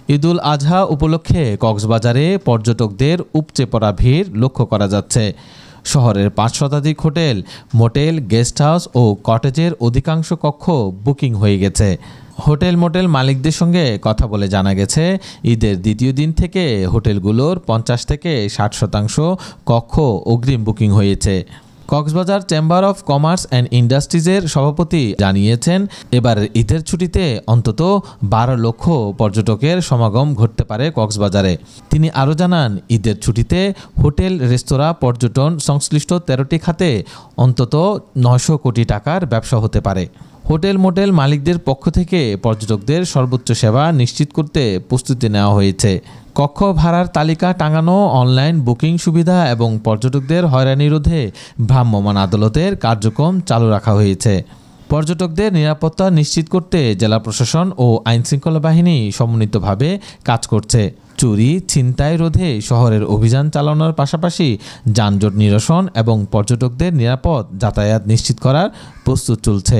ঈদুল আজহা উপলক্ষে কক্সবাজারে পর্যটকদের উপচে পড়া ভিড় লক্ষ্য করা যাচ্ছে। শহরের ৫ শতাধিক হোটেল, মোটেল, গেস্ট হাউস ও কটেজের অধিকাংশ কক্ষ বুকিং হয়ে গেছে। হোটেল মোটেল মালিকদের সঙ্গে কথা বলে জানা গেছে, ঈদের দ্বিতীয় দিন থেকে হোটেলগুলোর ৫০ থেকে ৬০% কক্ষ অগ্রিম বুকিং হয়েছে। Cox's Bazar chamber of commerce and ইন্ডাস্ট্রিজের সভাপতি জানিয়েছেন, এবার ঈদের ছুটিতে অন্তত ১২ লক্ষ পর্যটকের সমাগম ঘটতে পারে কক্সবাজারে। তিনি আরও জানান, ঈদের ছুটিতে হোটেল, রেস্তোরাঁ, পর্যটন সংশ্লিষ্ট ১৩টি খাতে অন্তত ৯০০ কোটি টাকার ব্যবসা হতে পারে। হোটেল মোটেল মালিকদের পক্ষ থেকে পর্যটকদের সর্বোচ্চ সেবা নিশ্চিত করতে প্রস্তুতি নেওয়া হয়েছে। কক্ষ ভাড়ার তালিকা টাঙানো, অনলাইন বুকিং সুবিধা এবং পর্যটকদের হয়রানি রোধে ভ্রাম্যমাণ আদালতের কার্যক্রম চালু রাখা হয়েছে। পর্যটকদের নিরাপত্তা নিশ্চিত করতে জেলা প্রশাসন ও আইনশৃঙ্খলা বাহিনী সমন্বিতভাবে কাজ করছে। চুরি, ছিনতাই রোধে শহরের অভিযান চালানোর পাশাপাশি যানজট নিরসন এবং পর্যটকদের নিরাপদ যাতায়াত নিশ্চিত করার প্রস্তুত চলছে।